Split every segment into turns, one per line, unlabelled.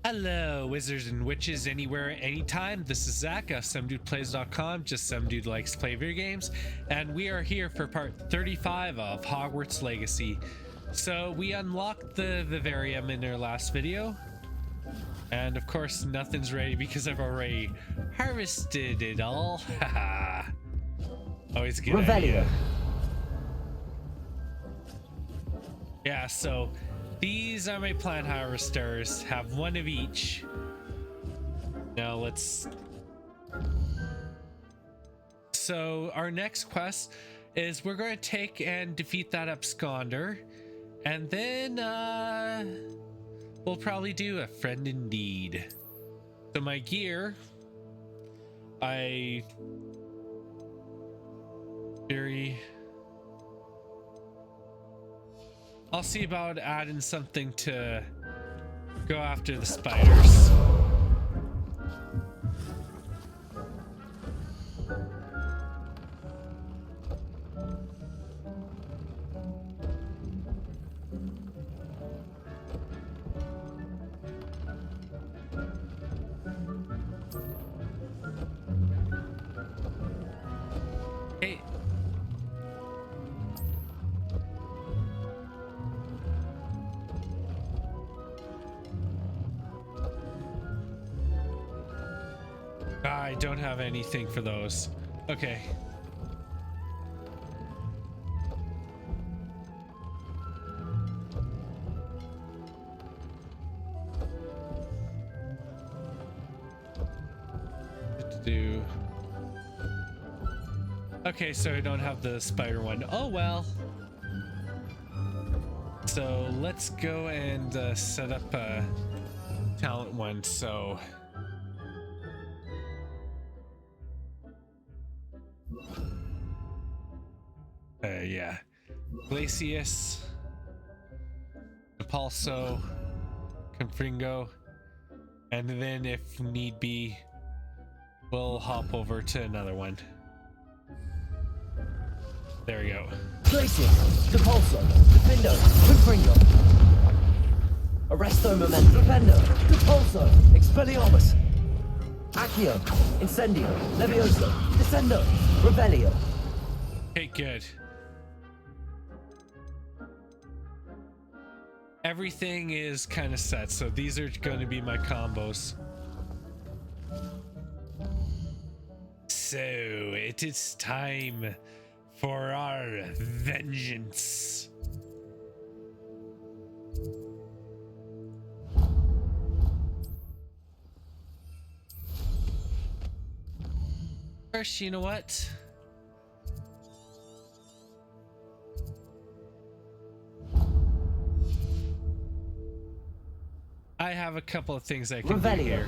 Hello, wizards and witches anywhere, anytime. This is Zach of SomeDudePlays.com, just some dude likes to play video games, and we are here for part 35 of Hogwarts Legacy. So we unlocked the Vivarium in our last video, and of course nothing's ready because I've already harvested it all. Haha. Always a good idea. Yeah, so these are my plant harvesters, have one of each. Now let's... So our next quest is we're going to take and defeat that Absconder, and then we'll probably do a friend indeed. So my gear, I'll see about adding something to go after the spiders. Hey. I don't have anything for those. Okay. Okay, so I don't have the spider one. Oh well. So let's go and set up a talent one. So yeah, Glacius, Impulso, Confringo, and then if need be, we'll hop over to another one. There we go.
Glacius, Impulso, Diffindo, Confringo, Arresto Momentum, Diffindo, Impulso, Expelliarmus, Accio, Incendio, Levioso, Descendo, Revelio.
Okay, good. Everything is kind of set, so these are going to be my combos. So it is time for our vengeance. First, you know what? I have a couple of things I can do here.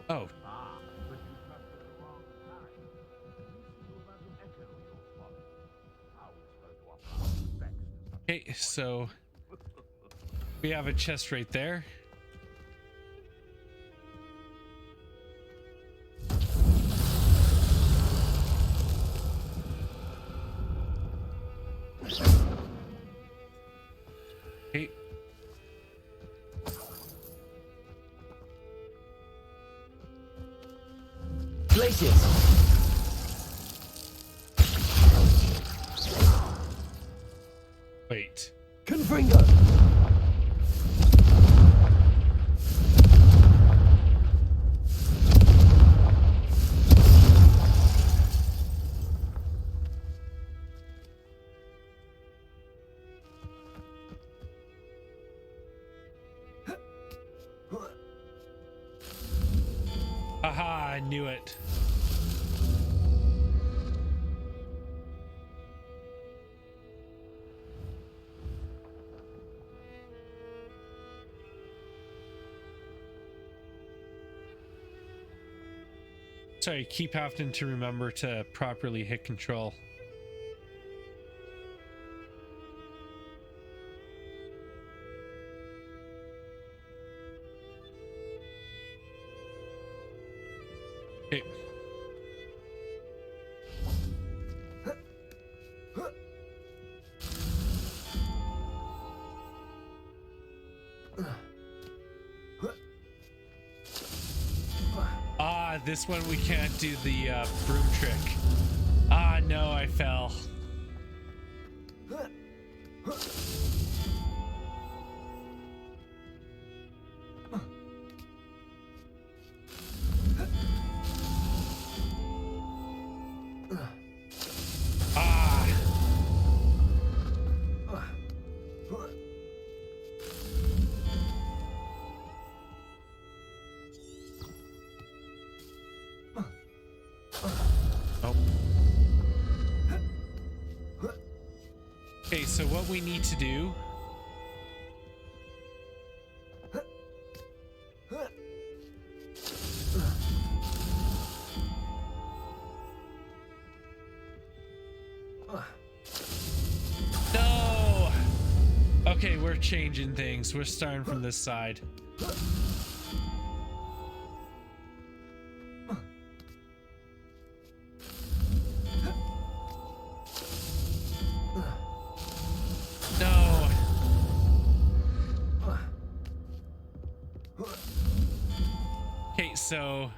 Oh. Okay, so we have a chest right there. Okay.
Glacius.
Wait.
Confringo.
Aha, I knew it. Sorry, keep having to remember to properly hit control. Okay. This one we can't do the broom trick. Ah, no, I fell. Okay, so what we need to do No! Okay, we're changing things. We're starting from this side. No. Okay, so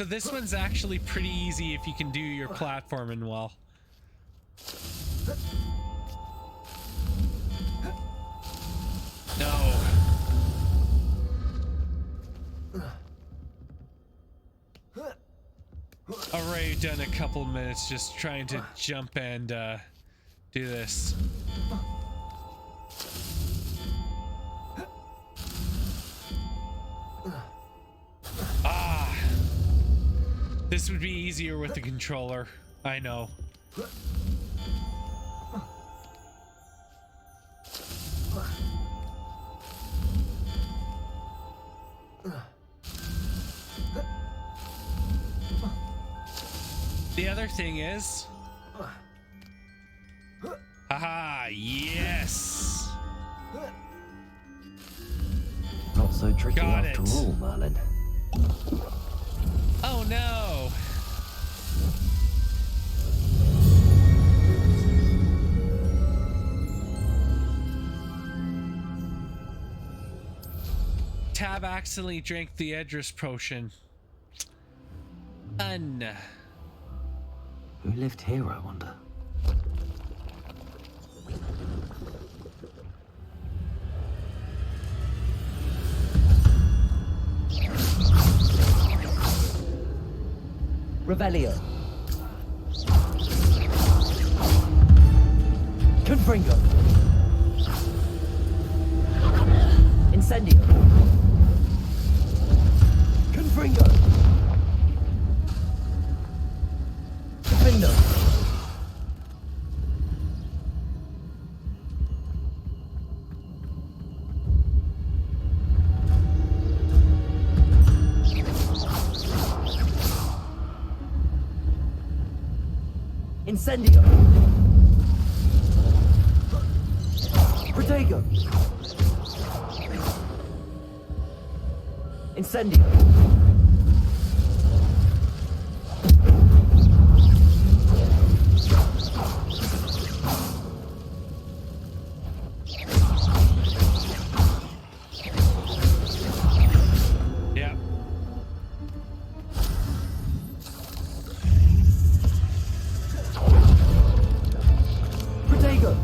this one's actually pretty easy if you can do your platforming well. No. Already done a couple minutes just trying to jump and do this. This would be easier with the controller. I know. The other thing is... Haha, yes!
Not so tricky
Got
after
it.
all, Merlin.
Oh no! Tab accidentally drank the Edris potion.
Who lived here, I wonder? Revelio. Confringo. Incendio. Confringo. Diffindo. Incendio. Protego. Incendio.
Yeah.
Protego.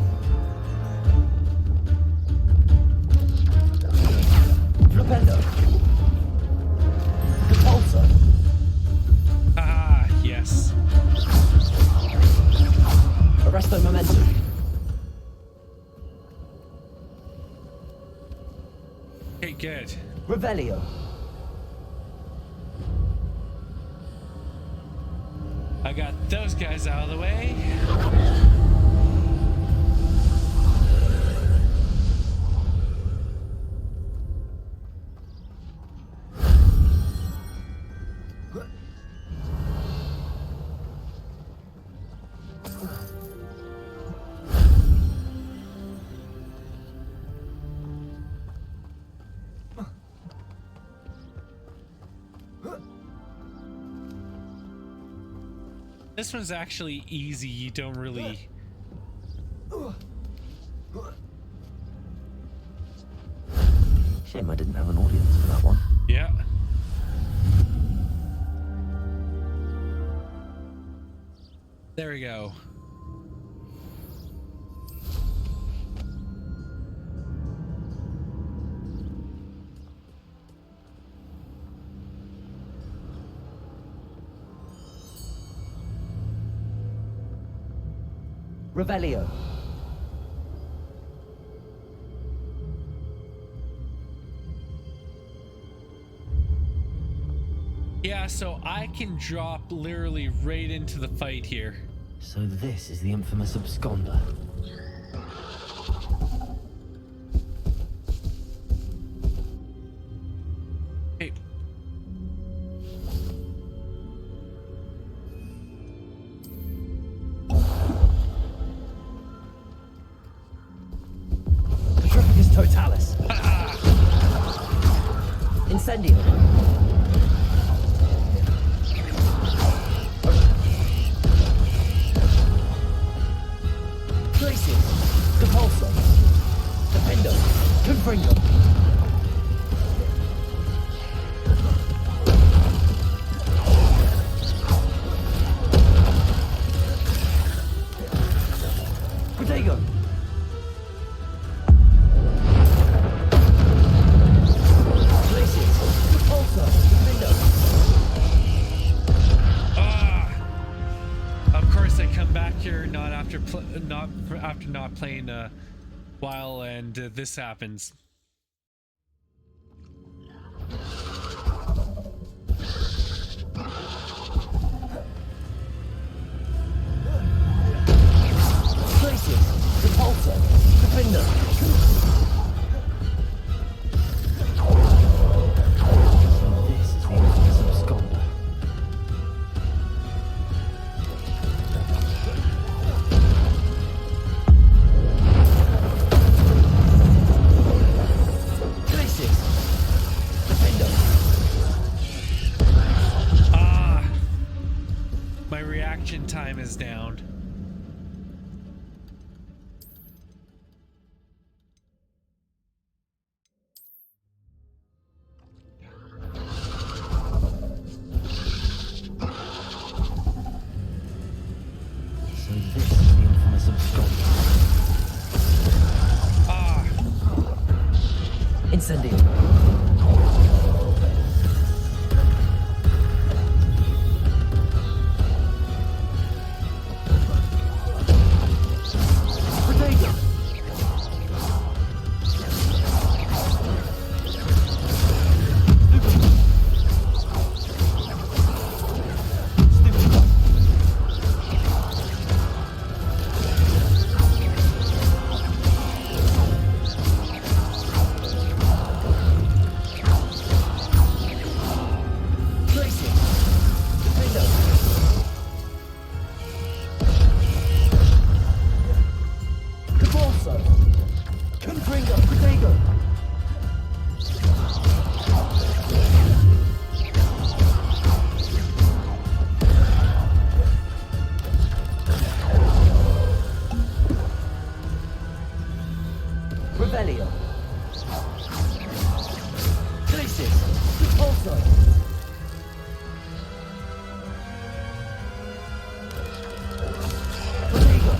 Flipendo. Repulsor.
Ah, yes.
Arresto Momentum.
Okay, good.
Revelio.
I got those guys out of the way. This one's actually easy. You don't really
Shame I didn't have an audience for that one.
Yeah. There we go.
Revelio.
Yeah, so I can drop literally right into the fight here.
So this is the infamous Absconder.
Hey.
Petrificus Totalis. Incendio. Glacius. Diffindo. Confringo. Protego.
Of course, I come back here not after not playing a while, and this happens.
Glacius. Diffindo. This is the infamous Absconder. Glacius. Diffindo.
My reaction time is down.
So this is the infamous Absconder. Incendio. Protego. Confringo, Protego. Revelio. Glacius. Repulsor. Protego.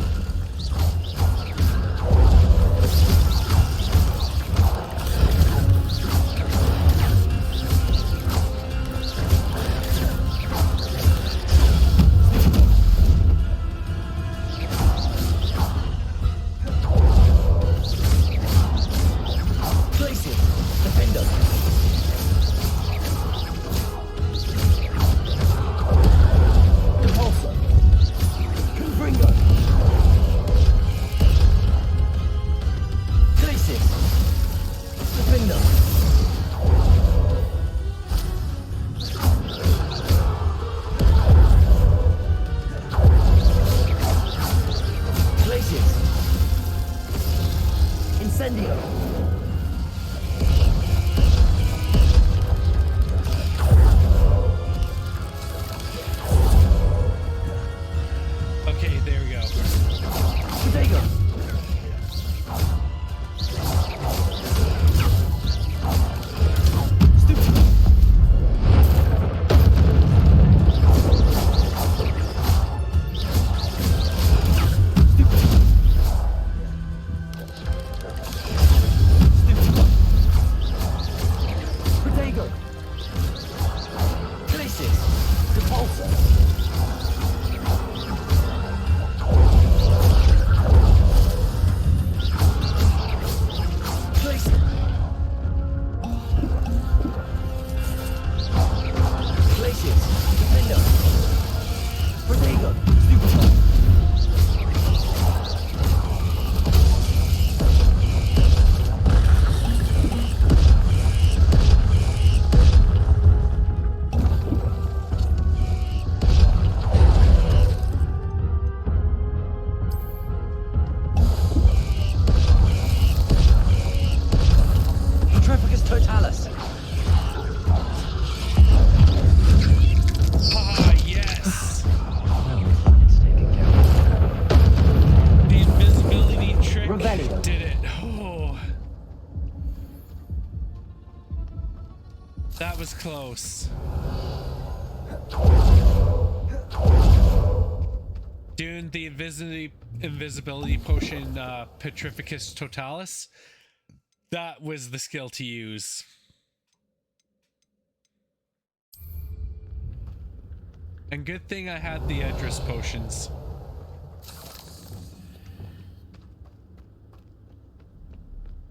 Glacius. Diffindo.
That was close. Doing the invisibility potion, Petrificus Totalis. That was the skill to use. And good thing I had the Edris potions.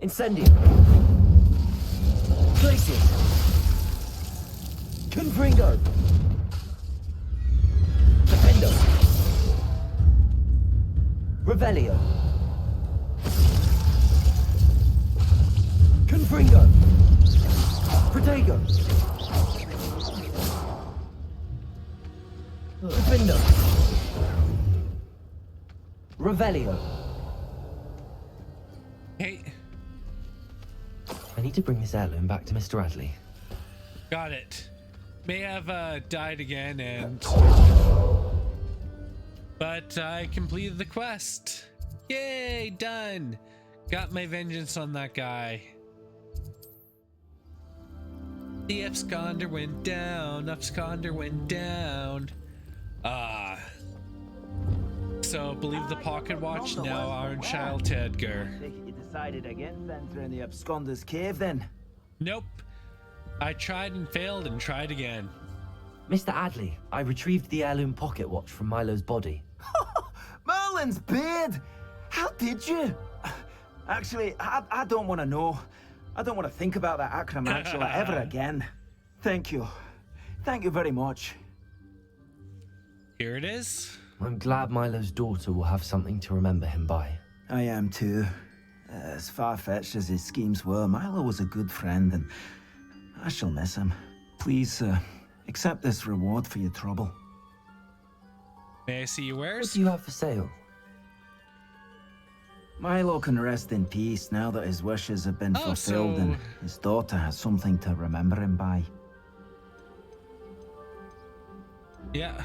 Incendio. Glacius. Confringo. Diffindo. Revelio. Confringo. Protego. Diffindo. Revelio.
Hey.
I need to bring this heirloom back to Mr. Adley.
Got it. May have died again, but I completed the quest. Yay, done. Got my vengeance on that guy. The Absconder went down. Absconder went down. So believe the pocket watch now Iron Child to Edgar.
You decided against entering the Absconder's cave then?
Nope. I tried and failed and tried again.
Mr. Adley, I retrieved the heirloom pocket watch from Milo's body.
Merlin's beard! How did you? Actually, I don't want to know. I don't want to think about that acromantula ever again. Thank you. Thank you very much.
Here it is.
I'm glad Milo's daughter will have something to remember him by.
I am too. As far-fetched as his schemes were, Milo was a good friend, and I shall miss him. Please, accept this reward for your trouble.
May I see your
What
wares?
do you have for sale?
Milo can rest in peace now that his wishes have been fulfilled and his daughter has something to remember him by.
Yeah.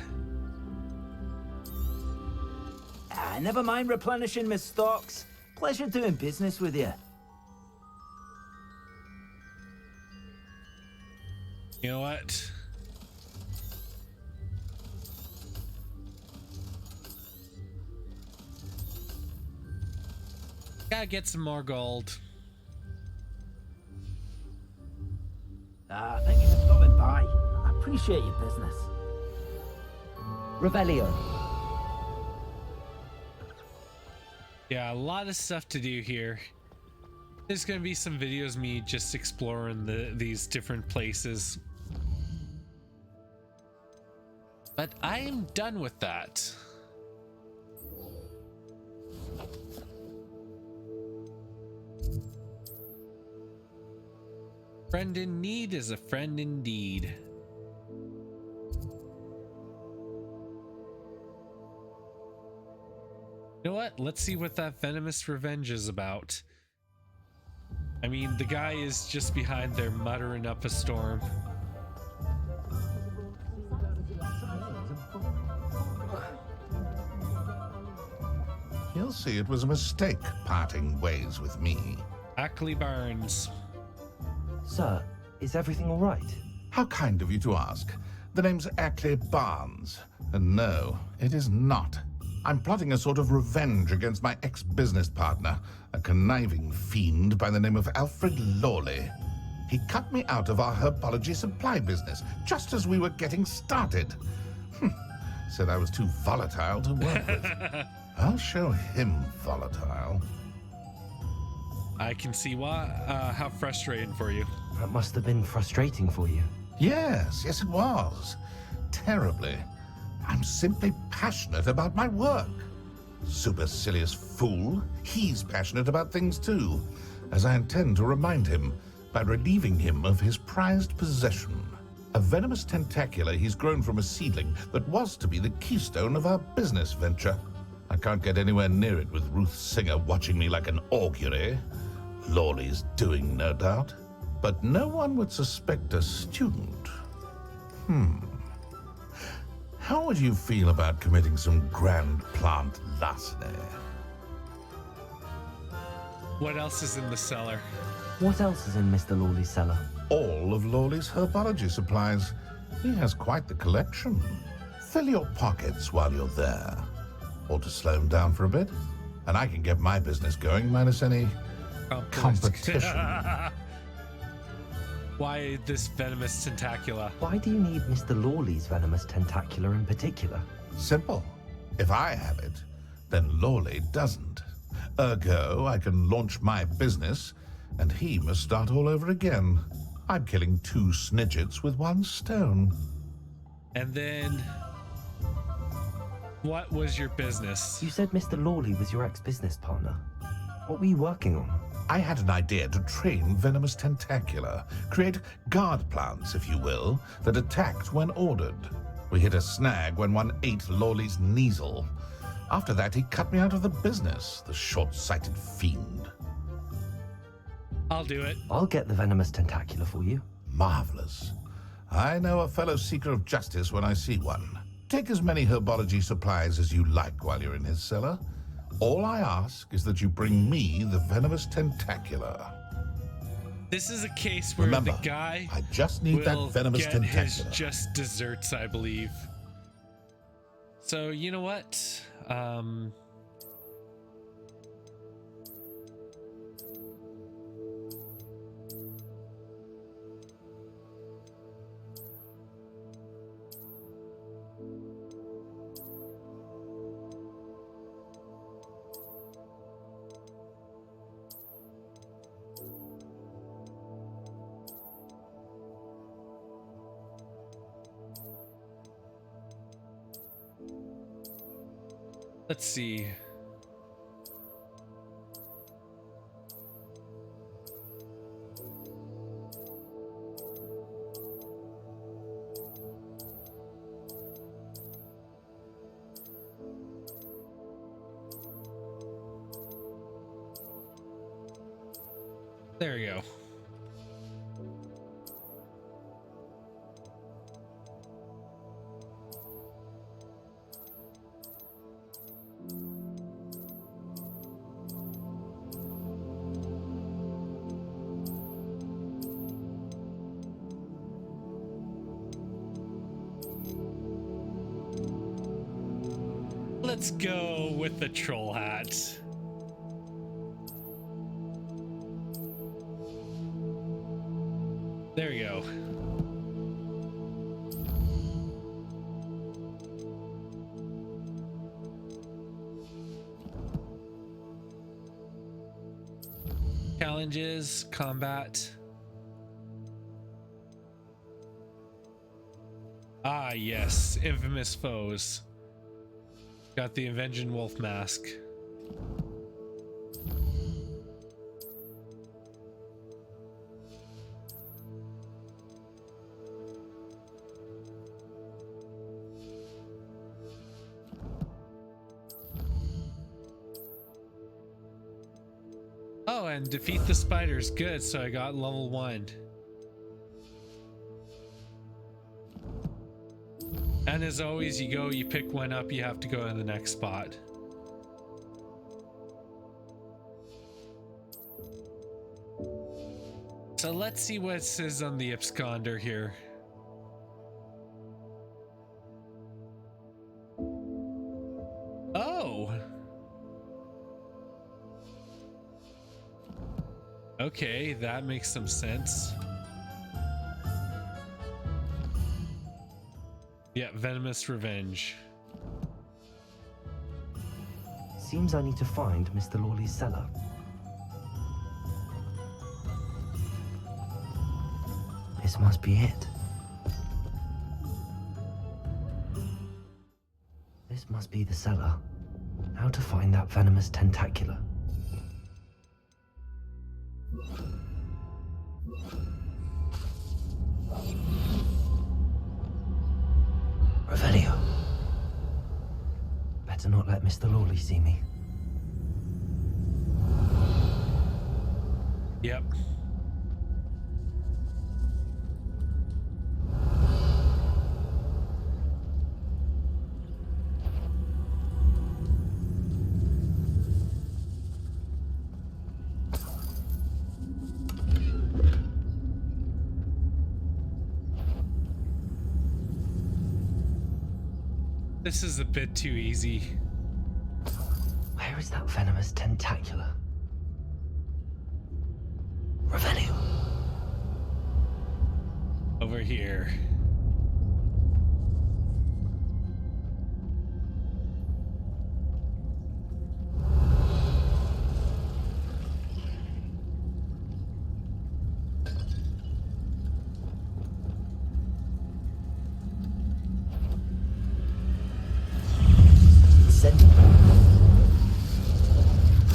Never mind replenishing my stocks. Pleasure doing business with you.
You know what? Gotta get some more gold.
Thank you for stopping by. I appreciate your business.
Revelio.
Yeah, a lot of stuff to do here. There's gonna be some videos of me just exploring these different places. But I am done with that. Friend in need is a friend indeed. You know what? Let's see what that Venomous Revenge is about. I mean, the guy is just behind there muttering up a storm.
You'll see it was a mistake parting ways with me.
Ackley Barnes.
Sir, is everything all right?
How kind of you to ask. The name's Ackley Barnes. And no, it is not. I'm plotting a sort of revenge against my ex-business partner, a conniving fiend by the name of Alfred Lawley. He cut me out of our herbology supply business just as we were getting started. Said I was too volatile to work with. I'll show him volatile.
I can see why. How frustrating for you.
That must have been frustrating for you.
Yes, it was. Terribly. I'm simply passionate about my work. Supercilious fool. He's passionate about things too, as I intend to remind him by relieving him of his prized possession. A venomous tentacula he's grown from a seedling that was to be the keystone of our business venture. I can't get anywhere near it with Ruth Singer watching me like an augury. Lawley's doing, no doubt. But no one would suspect a student. How would you feel about committing some grand plant larceny?
What else is in the cellar?
What else is in Mr. Lawley's cellar?
all of Lawley's herbology supplies. He has quite the collection. Fill your pockets while you're there. Or to slow him down for a bit. And I can get my business going minus any competition.
Why this venomous tentacula?
Why do you need Mr. Lawley's venomous tentacula in particular?
Simple. If I have it, then Lawley doesn't. Ergo, I can launch my business, and he must start all over again. I'm killing 2 snidgets with 1 stone.
And then, what was your business?
You said Mr. Lawley was your ex-business partner. What were you working on?
I had an idea to train Venomous Tentacula, create guard plants, if you will, that attacked when ordered. We hit a snag when one ate Lawley's Kneasel. After that, he cut me out of the business, the short-sighted fiend.
I'll do it.
I'll get the venomous tentacula for you.
Marvelous. I know a fellow seeker of justice when I see one. Take as many herbology supplies as you like while you're in his cellar. All I ask is that you bring me the venomous tentacula.
This is a case where
Remember,
the guy
I just need that
will
venomous
get
tentacula.
his just desserts, I believe. So you know what? Let's see. There we go. Let's go with the troll hat. There we go. Challenges, combat. Ah, yes, infamous foes. Got the Avenging Wolf mask. Oh, and defeat the spiders. Good, so I got level 1. And as always, you pick one up, you have to go in the next spot. So let's see what it says on the Absconder here. Oh! Okay, that makes some sense. Yeah, Venomous Revenge.
Seems I need to find Mr. Lawley's cellar. This must be it. This must be the cellar. How to find that venomous tentacula? Revelio. Better not let Mr. Lawley see me.
Yep. This is a bit too easy.
Where is that venomous tentacula? Revelio.
Over here.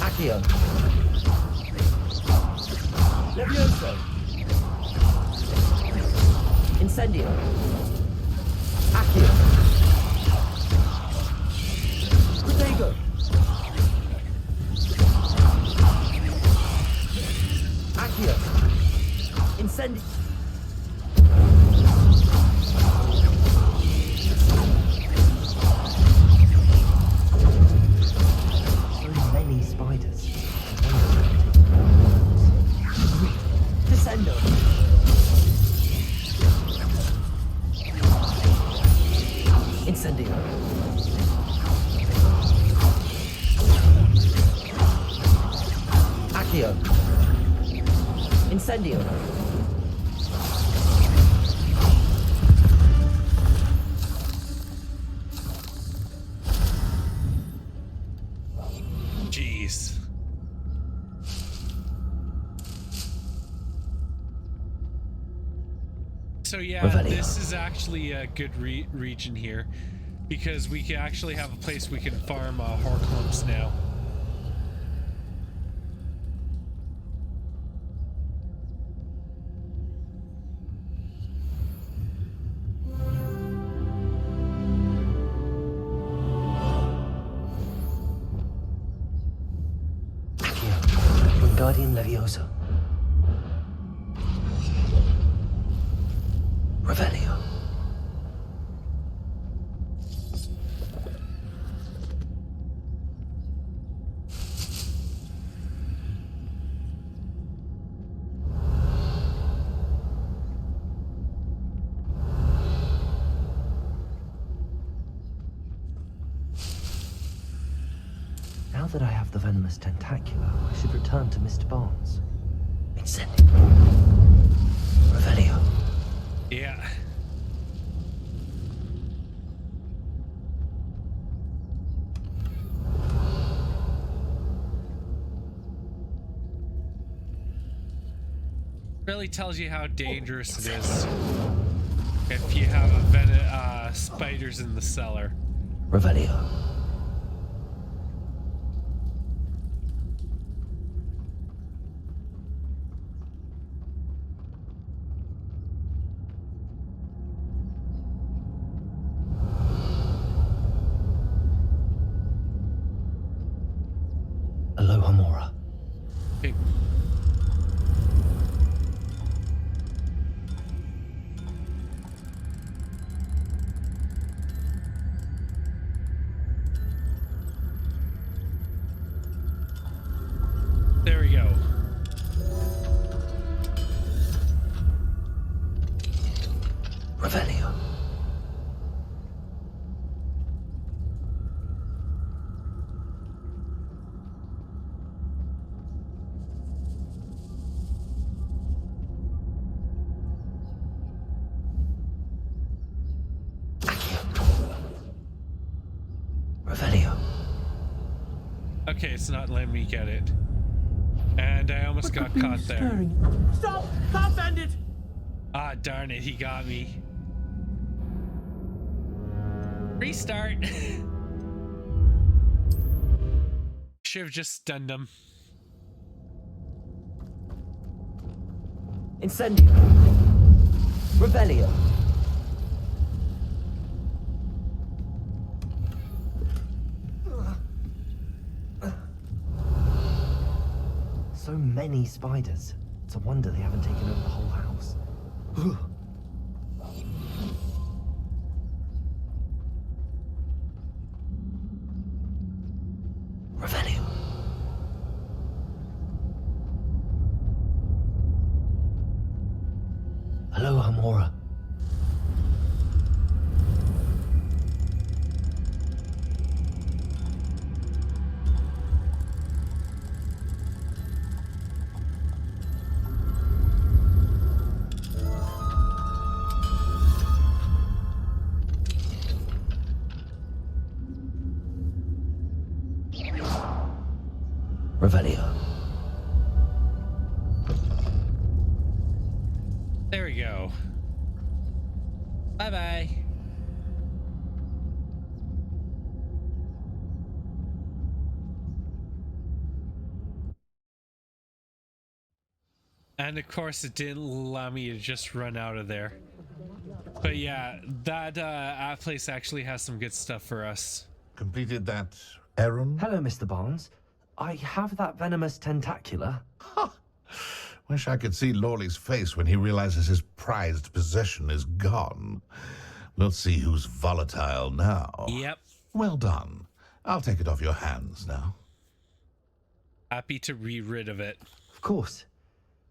Accio. Levioso. Incendio. Accio. Protego. Accio. Incendio. So many spiders. Diffindo. Incendio. Accio. Incendio.
Jeez. So yeah,
Revelio.
this is actually a good region here because we can actually have a place we can farm Horcrux now.
Accio. Wingardium Levioso. Revelio. Now that I have the venomous tentacula, I should return to Mr. Barnes. Incendio. Revelio.
Yeah. Really tells you how dangerous it is if you have spiders in the cellar.
Revelio. Aloha Mora.
Okay. There we go.
Revelio. Revelio.
Okay, it's not letting me get it. And I almost got caught there.
Stop! Can't bend it!
Ah, darn it, he got me. Restart. Should have just stunned him.
Incendio. Revelio. So many spiders. It's a wonder they haven't taken over the whole house. Revelio. Aloha Mora. Revelio.
There we go. Bye-bye. And of course it didn't allow me to just run out of there. But yeah, that app place actually has some good stuff for us.
Completed that errand?
Hello, Mr. Barnes. I have that venomous tentacula.
Wish I could see Lawley's face when he realizes his prized possession is gone. We'll see who's volatile now.
Yep.
Well done. I'll take it off your hands now.
Happy to be rid of it.
Of course.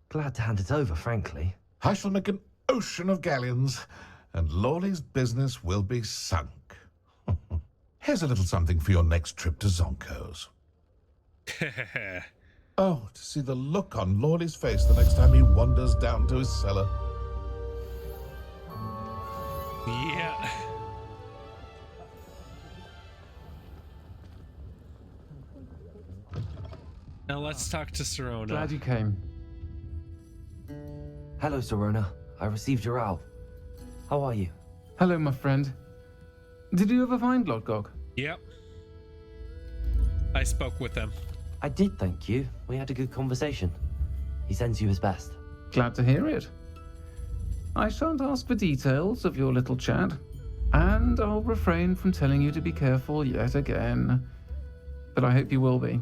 Glad to hand it over, frankly.
I shall make an ocean of galleons, and Lawley's business will be sunk. Here's a little something for your next trip to Zonko's. Oh, to see the look on Lawley's face the next time he wanders down to his cellar.
Yeah. Now let's talk to Sirona.
Glad you came.
Hello, Sirona. I received your owl. How are you?
Hello, my friend. Did you ever find Lodgok?
Yep. I spoke with them.
I did, thank you. We had a good conversation. He sends you his best.
Glad to hear it. I shan't ask for details of your little chat, and I'll refrain from telling you to be careful yet again. But I hope you will be,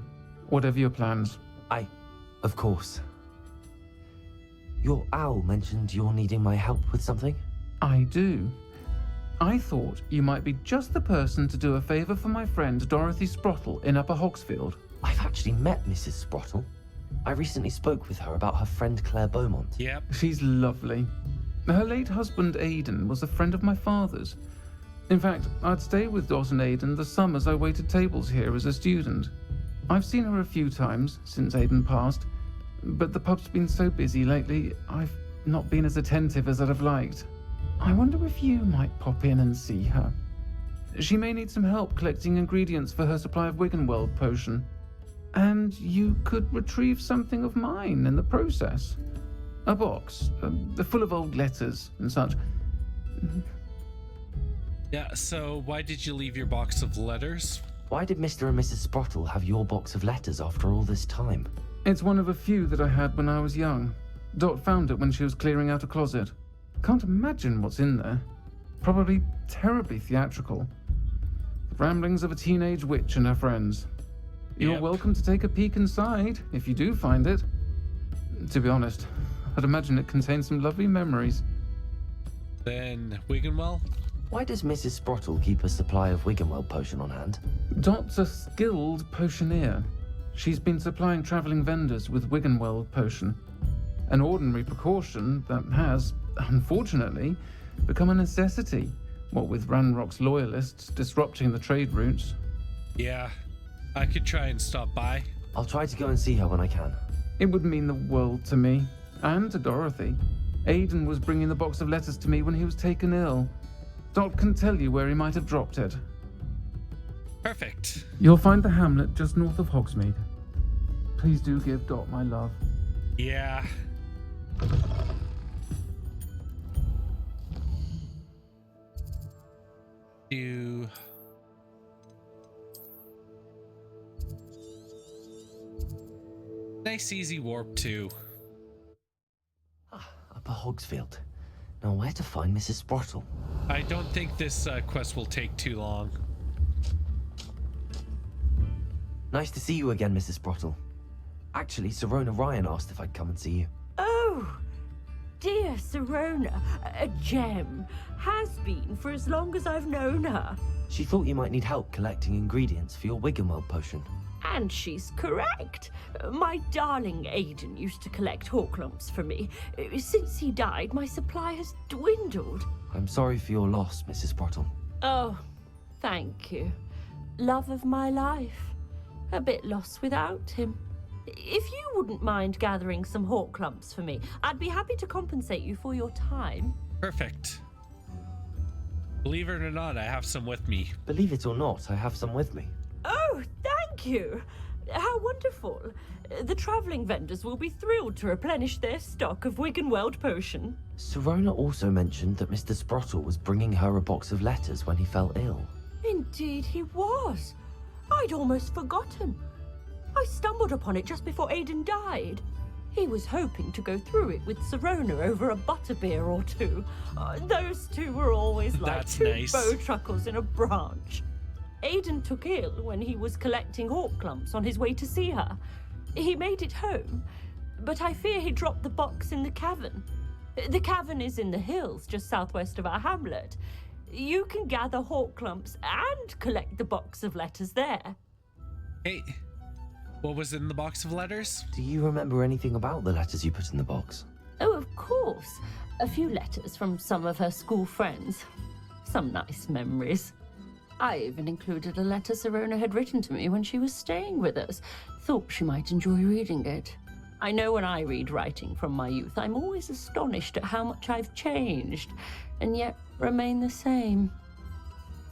whatever your plans.
Of course. Your owl mentioned you're needing my help with something?
I do. I thought you might be just the person to do a favor for my friend Dorothy Sprottle in Upper Hogsfield.
I've actually met Mrs. Sprottle. I recently spoke with her about her friend Claire Beaumont.
Yep.
She's lovely. Her late husband Aidan was a friend of my father's. In fact, I'd stay with Dawson Aidan the summers I waited tables here as a student. I've seen her a few times since Aidan passed, but the pub's been so busy lately, I've not been as attentive as I'd have liked. I wonder if you might pop in and see her. She may need some help collecting ingredients for her supply of Wiggenweld potion. And you could retrieve something of mine in the process. A box, full of old letters and such.
Yeah, so why did you leave your box of letters?
Why did Mr. and Mrs. Sprottle have your box of letters after all this time?
It's one of a few that I had when I was young. Dot found it when she was clearing out a closet. Can't imagine what's in there. Probably terribly theatrical. The ramblings of a teenage witch and her friends. You're
Yep.
welcome to take a peek inside, if you do find it. To be honest, I'd imagine it contains some lovely memories.
Then Wiggenwell?
Why does Mrs. Sprottle keep a supply of Wiggenweld potion on hand?
Dot's a skilled potioneer. She's been supplying traveling vendors with Wiggenweld potion. An ordinary precaution that has, unfortunately, become a necessity, what with Ranrock's loyalists disrupting the trade routes.
Yeah, I could try and stop by.
I'll try to go and see her when I can.
It would mean the world to me, and to Dorothy. Aidan was bringing the box of letters to me when he was taken ill. Dot can tell you where he might have dropped it.
Perfect.
You'll find the hamlet just north of Hogsmeade. Please do give Dot my love.
Yeah. Do... Nice easy warp too.
Upper Hogsfield. Now where to find Mrs. Sprottle?
I don't think this quest will take too long.
Nice to see you again, Mrs. Sprottle. Actually, Sirona Ryan asked if I'd come and see you.
Oh, dear Sirona, a gem. Has been for as long as I've known her.
She thought you might need help collecting ingredients for your Wiggenweld potion.
And she's correct. My darling Aidan used to collect Horklumps for me. Since he died, my supply has dwindled.
I'm sorry for your loss, Mrs. Sprottle.
Oh, thank you. Love of my life. A bit lost without him. If you wouldn't mind gathering some Horklumps for me, I'd be happy to compensate you for your time.
Perfect. Believe it or not, I have some with me.
Believe it or not, I have some with me.
Oh, thank you. How wonderful. The travelling vendors will be thrilled to replenish their stock of Wiggenweld potion.
Sirona also mentioned that Mr. Sprottle was bringing her a box of letters when he fell ill.
Indeed he was. I'd almost forgotten. I stumbled upon it just before Aidan died. He was hoping to go through it with Sirona over a butterbeer or two. Those two were always like
That's
two
nice.
bowtruckles in a branch. Aidan took ill when he was collecting hawk clumps on his way to see her. He made it home, but I fear he dropped the box in the cavern. The cavern is in the hills just southwest of our hamlet. You can gather hawk clumps and collect the box of letters there.
Hey, what was in the box of letters?
Do you remember anything about the letters you put in the box?
Oh, of course. A few letters from some of her school friends. Some nice memories. I even included a letter Sirona had written to me when she was staying with us. Thought she might enjoy reading it. I know when I read writing from my youth, I'm always astonished at how much I've changed, and yet remain the same.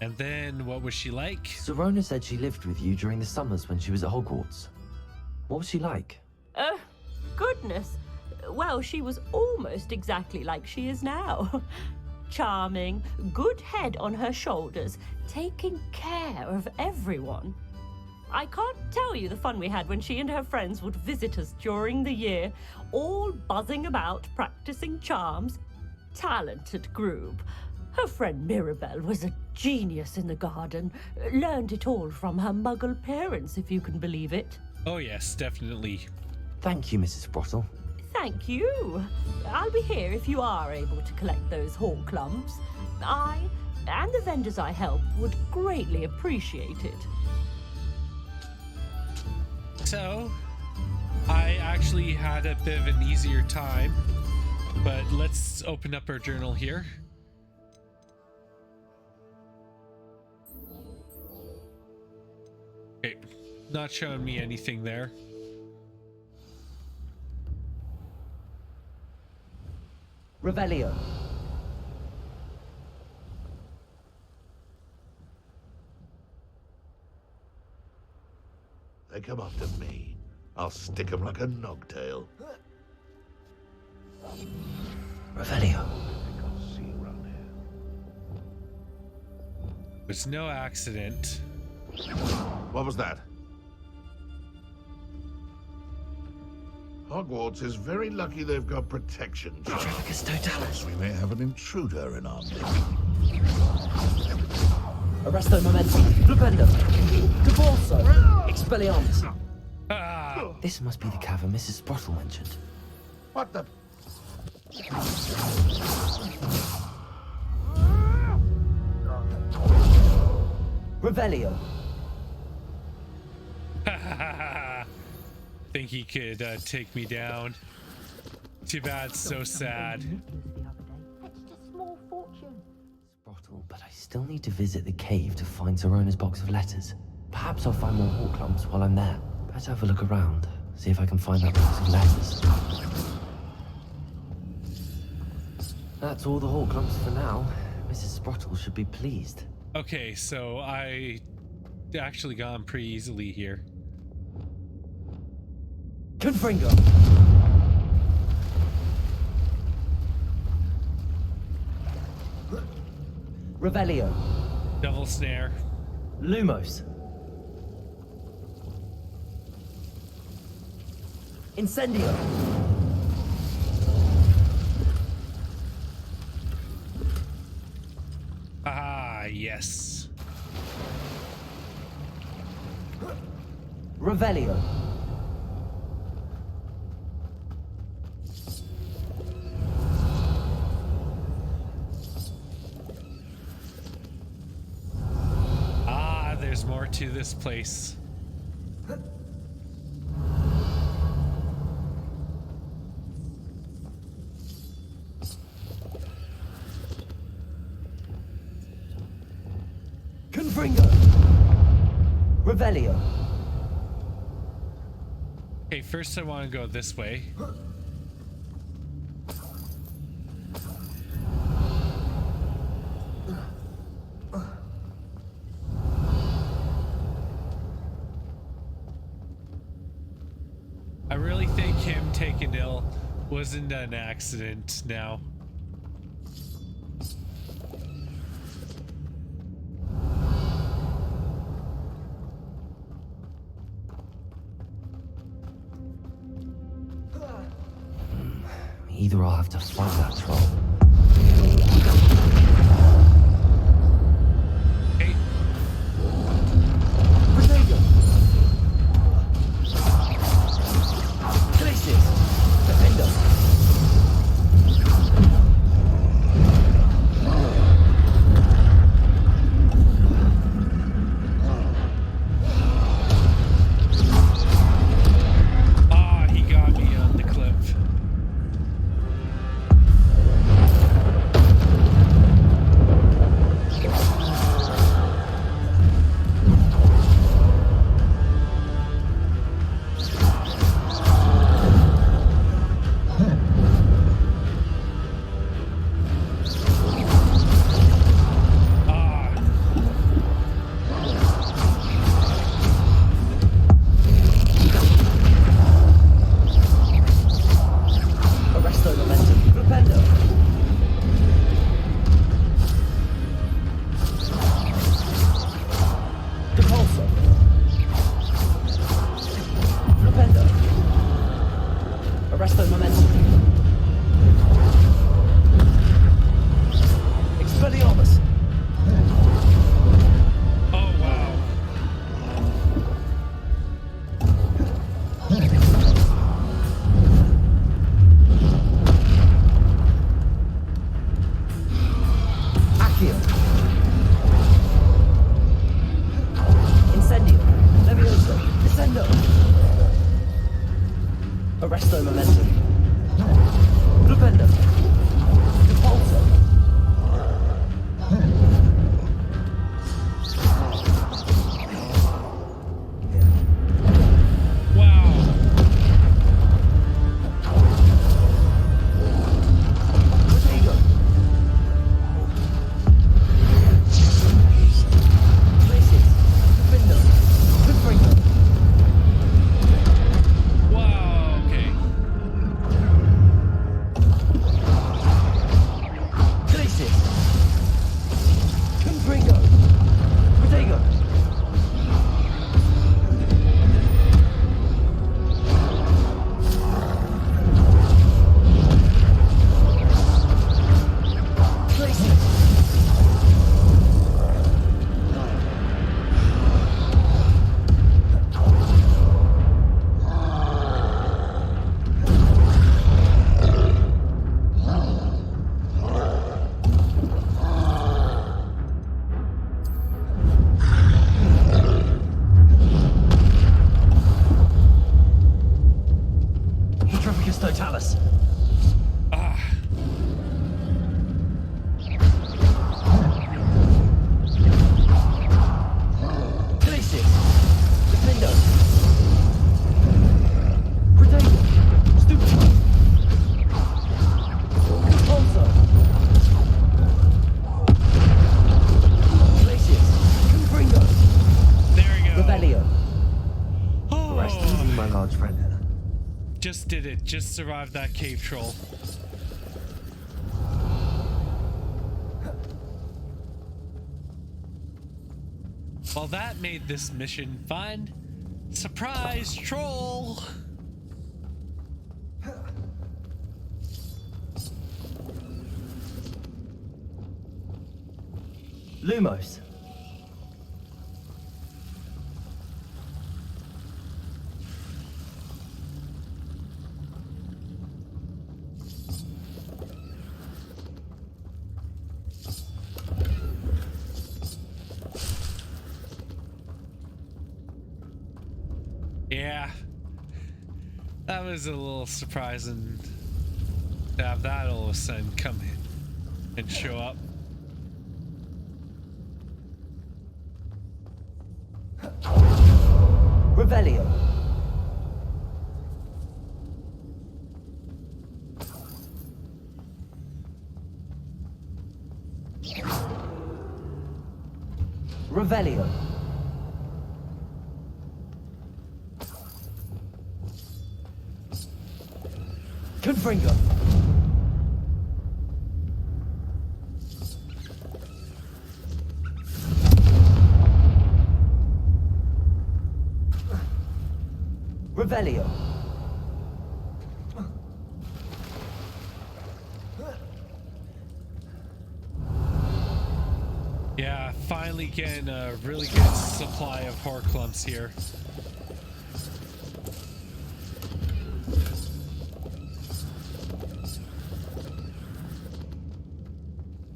And then what was she like?
Sirona said she lived with you during the summers when she was at Hogwarts. What was she like?
Goodness. Well, she was almost exactly like she is now. Charming, good head on her shoulders, taking care of everyone. I can't tell you the fun we had when she and her friends would visit us during the year, all buzzing about, practicing charms. Talented group. Her friend Mirabelle was a genius in the garden. Learned it all from her muggle parents, if you can believe it.
Oh yes, definitely.
Thank you, Mrs. Sprottle.
Thank you. I'll be here if you are able to collect those hawk clumps. I, and the vendors I help, would greatly appreciate it.
So, I actually had a bit of an easier time, but let's open up our journal here. Okay, not showing me anything there.
Revelio.
They come after me. I'll stick 'em like a nogtail.
Revelio.
I'll see you around here.
There's no accident.
What was that? Hogwarts is very lucky they've got protection.
Trafficus Totalis.
We may have an intruder in our midst.
Arresto Momentum. Diffindo. Divorso. Expelliarmus.
Ah,
This must be the cavern Mrs. Sprottle mentioned.
What the?
Revelio.
think he could take me down. Too bad, so sad.
Sprottle, but I still need to visit the cave to find Sirona's box of letters. Perhaps I'll find more hawk clumps while I'm there. Better have a look around, see if I can find that box of letters. That's all the hawk clumps for now. Mrs. Sprottle should be pleased.
Okay, so I actually got him pretty easily here.
Confringo! Revelio.
Devil Snare.
Lumos. Incendio.
Ah, yes.
Revelio.
Ah, there's more to this place.
Confringo. Revelio.
Okay, first I want to go this way. taken ill wasn't an accident now.
Either I'll have to fight that troll.
Hey,
Protego! Glacius! Diffindo!
ah, he got me on the cliff.
Arresto Momentum. Flipendo. Depulso. Flipendo. Arresto Momentum. Expelliarmus.
Oh wow.
Accio. Incendio. Levioso. Descendo. Arresto Momentum. Flipendo. Depulso.
Wow.
Protego. Glacius. Diffindo. Confringo.
Wow, okay.
Glacius. Confringo. Protego. Glacius. Tropicus totalis.
Ah,
Glacius. Diffindo. Protego. Stupefy. Compulso. Glacius. Confringo.
there we go.
Rebellio.
Rest
Oh,
easy, my large friend.
just did it. Just survived that cave troll. Well, that made this mission fun. Surprise troll!
Lumos.
Yeah. That was a little surprising to have that all of a sudden come in and show up.
Revelio. Revelio.
Confringo. Revelio.
Yeah, finally getting a really good supply of Horcrux here.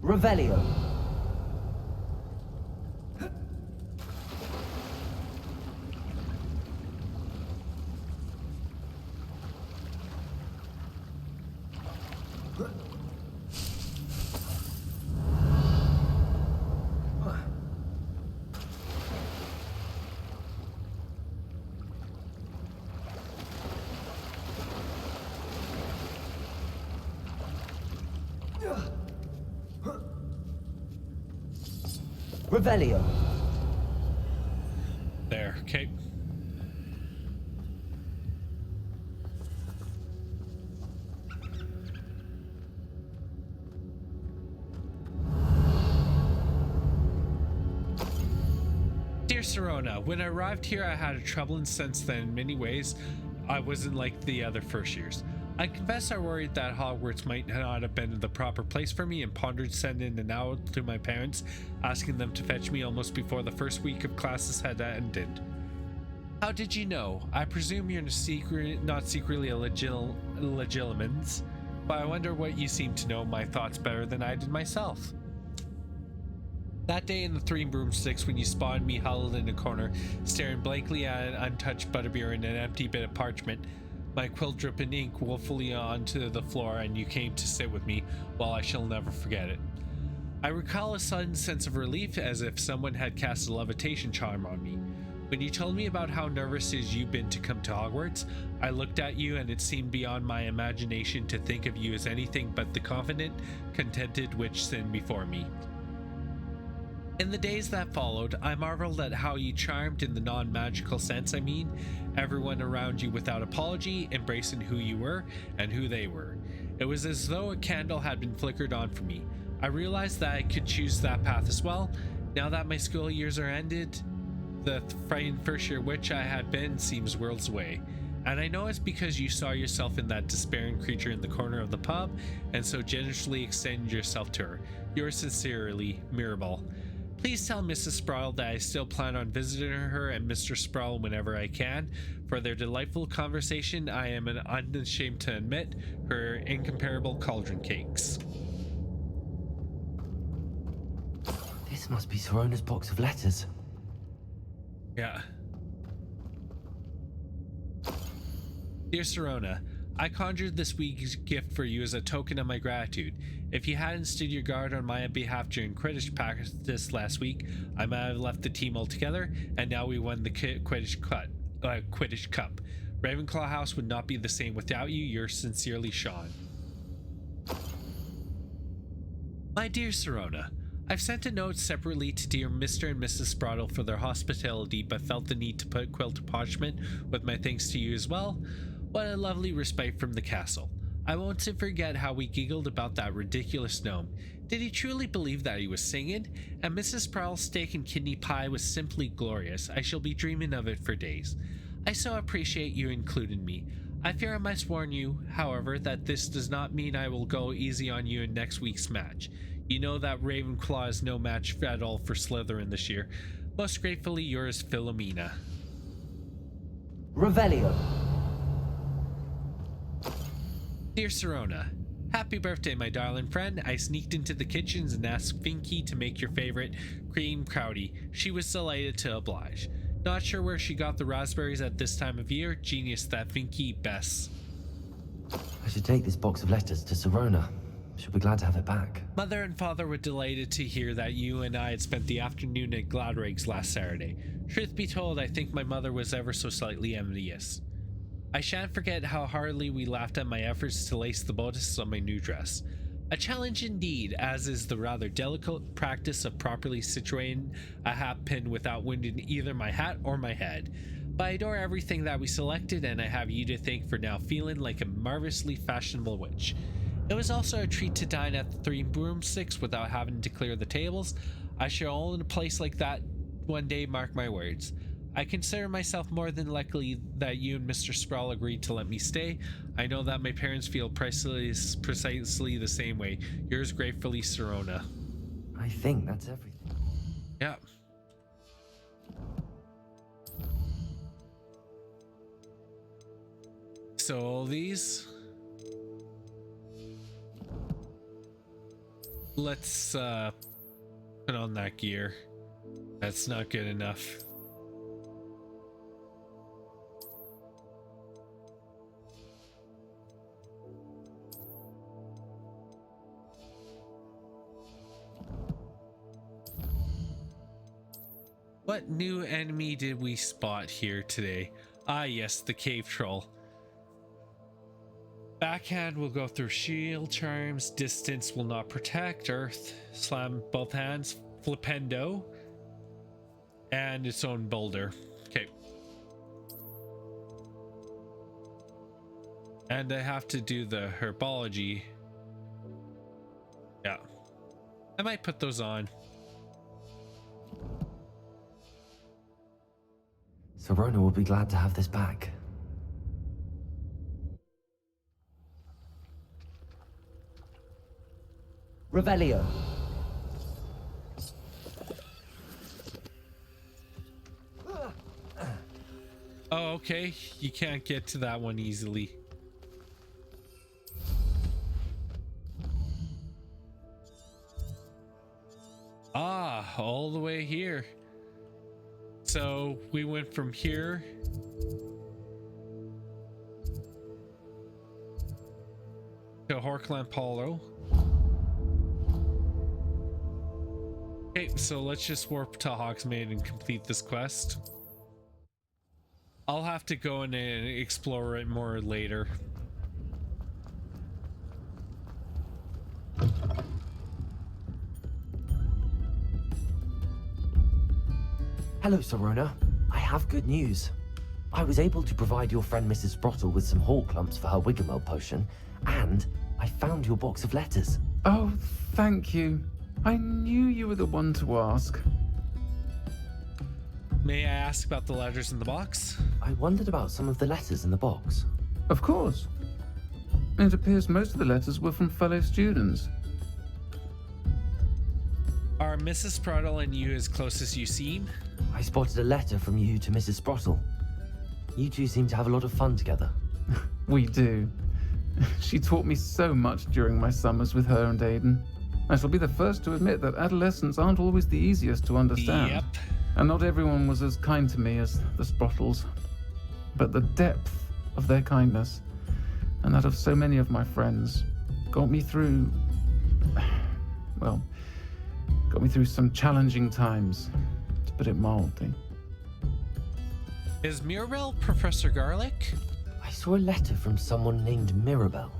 Revelio. Revelio.
There, okay. Dear Sirona, when I arrived here, I had a troubling sense that in many ways I wasn't like the other first years. I confess I worried that Hogwarts might not have been the proper place for me and pondered sending an owl to my parents, asking them to fetch me almost before the first week of classes had ended. How did you know? I presume you're not secretly a legilimens, but I wonder what you seem to know my thoughts better than I did myself. That day in the Three Broomsticks when you spotted me huddled in a corner, staring blankly at an untouched butterbeer and an empty bit of parchment, my quill dripping ink woefully onto the floor, and you came to sit with me, well, I shall never forget it. I recall a sudden sense of relief as if someone had cast a levitation charm on me. When you told me about how nervous you'd been to come to Hogwarts, I looked at you and it seemed beyond my imagination to think of you as anything but the confident, contented witch sin before me. In the days that followed, I marveled at how you charmed, in the non-magical sense I mean, everyone around you without apology, embracing who you were and who they were. It was as though a candle had been flickered on for me. I realized that I could choose that path as well. Now that my school years are ended, the frightened first-year witch I had been seems worlds away. And I know it's because you saw yourself in that despairing creature in the corner of the pub, and so generously extended yourself to her. Yours sincerely, Mirabelle. Please tell Mrs. Sproul that I still plan on visiting her and Mr. Sproul whenever I can. For their delightful conversation, I am unashamed to admit her incomparable cauldron cakes.
This must be Sirona's box of letters.
Yeah. Dear Sirona, I conjured this week's gift for you as a token of my gratitude. If you hadn't stood your guard on my behalf during Quidditch practice last week, I might have left the team altogether, and now we won the Quidditch Cup. Ravenclaw House would not be the same without you. Yours sincerely, Sean. My dear Sirona, I've sent a note separately to dear Mr. and Mrs. Sproul for their hospitality, but felt the need to put quill to parchment with my thanks to you as well. What a lovely respite from the castle. I won't forget how we giggled about that ridiculous gnome. Did he truly believe that he was singing? And Mrs. Sproul's steak and kidney pie was simply glorious. I shall be dreaming of it for days. I so appreciate you including me. I fear I must warn you, however, that this does not mean I will go easy on you in next week's match. You know that Ravenclaw is no match at all for Slytherin this year. Most gratefully yours, Philomena.
Revelio.
Dear Sirona, happy birthday, my darling friend. I sneaked into the kitchens and asked Finky to make your favorite cream crowdy. She was delighted to oblige. Not sure where she got the raspberries at this time of year. Genius, that Finky Bess.
I should take this box of letters to Sirona. She'll be glad to have it back.
Mother and father were delighted to hear that you and I had spent the afternoon at Gladrig's last Saturday. Truth be told, I think my mother was ever so slightly envious. I shan't forget how heartily we laughed at my efforts to lace the bodice on my new dress. A challenge indeed, as is the rather delicate practice of properly situating a hat pin without wounding either my hat or my head. But I adore everything that we selected, and I have you to thank for now feeling like a marvelously fashionable witch. It was also a treat to dine at the Three Broomsticks without having to clear the tables. I shall own a place like that one day, mark my words. I consider myself more than likely that you and Mr. Sproul agreed to let me stay. I know that my parents feel precisely the same way. Yours gratefully, Sirona.
I think that's everything.
Yeah. So all these. Let's put on that gear. That's not good enough. What new enemy did we spot here today? Ah, yes, the cave troll. Backhand will go through shield charms. Distance will not protect. Earth, slam both hands. Flipendo. And its own boulder. Okay. And I have to do the herbology. Yeah. I might put those on.
Sirona will be glad to have this back. Revelio.
Oh, okay. You can't get to that one easily. Ah, all the way here. So we went from here to Horkland Hollow. Okay, so let's just warp to Hogsmeade and complete this quest. I'll have to go in and explore it more later.
Hello, Sirona. I have good news. I was able to provide your friend Mrs. Sprottle with some Horklumps for her Wiggamel potion, and I found your box of letters.
Oh, thank you. I knew you were the one to ask.
May I ask about the letters in the box?
I wondered about some of the letters in the box.
Of course. It appears most of the letters were from fellow students.
Are Mrs. Sprottle and you as close as you seem?
I spotted a letter from you to Mrs. Sprottle. You two seem to have a lot of fun together.
We do. She taught me so much during my summers with her and Aiden. I shall be the first to admit that adolescents aren't always the easiest to understand.
Yep.
And not everyone was as kind to me as the Sprottles. But the depth of their kindness, and that of so many of my friends, got me through... well, got me through some challenging times, to put it mildly.
Is Mirabelle Professor Garlic?
I saw a letter from someone named Mirabelle.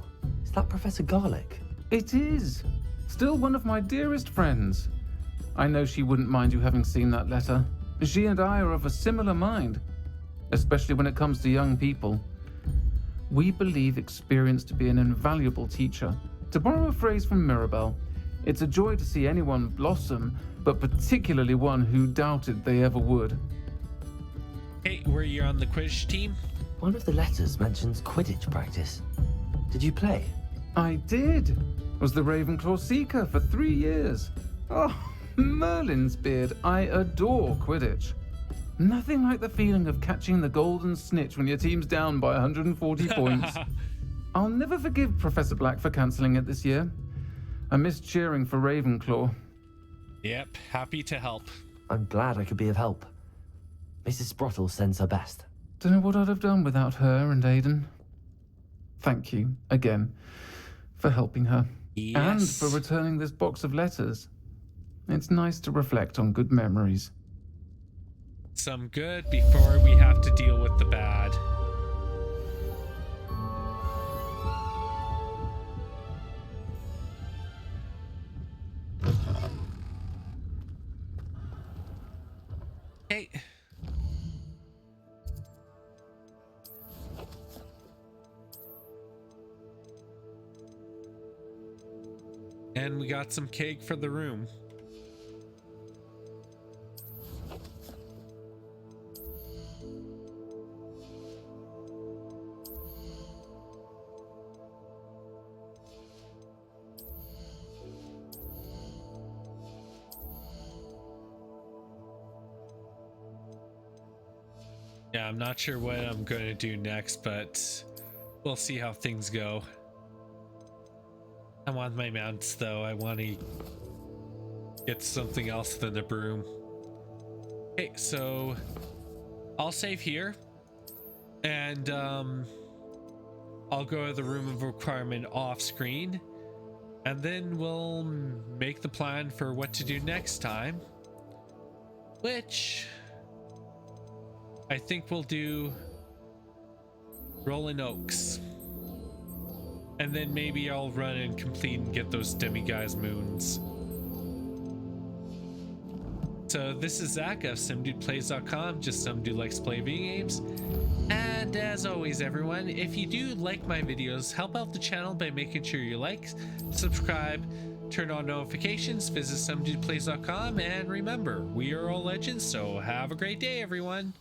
Is that Professor Garlic?
It is! Still one of my dearest friends. I know she wouldn't mind you having seen that letter. She and I are of a similar mind, especially when it comes to young people. We believe experience to be an invaluable teacher. To borrow a phrase from Mirabelle, it's a joy to see anyone blossom, but particularly one who doubted they ever would.
Hey, were you on the Quidditch team?
One of the letters mentions Quidditch practice. Did you play?
I did. Was the Ravenclaw Seeker for 3 years. Oh, Merlin's beard. I adore Quidditch. Nothing like the feeling of catching the golden snitch when your team's down by 140 points. I'll never forgive Professor Black for cancelling it this year. I missed cheering for Ravenclaw.
Yep, happy to help.
I'm glad I could be of help. Mrs. Sprottle sends her best.
Don't know what I'd have done without her and Aiden. Thank you, again, for helping her.
Yes.
And for returning this box of letters. It's nice to reflect on good memories.
Some good before we have to deal with the bad. Hey. And we got some cake for the room. Yeah, I'm not sure what I'm going to do next, but we'll see how things go. I want my mounts though. I want to get something else than a broom. Okay, so I'll save here, and I'll go to the room of requirement off screen, and then we'll make the plan for what to do next time, which I think we'll do Rolling Oaks. And then maybe I'll run and complete and get those demiguise moons. So this is Zach of SomeDudePlays.com, just some dude likes to play video games. And as always, everyone, if you do like my videos, help out the channel by making sure you like, subscribe, turn on notifications, visit SomeDudePlays.com, and remember, we are all legends, so have a great day, everyone.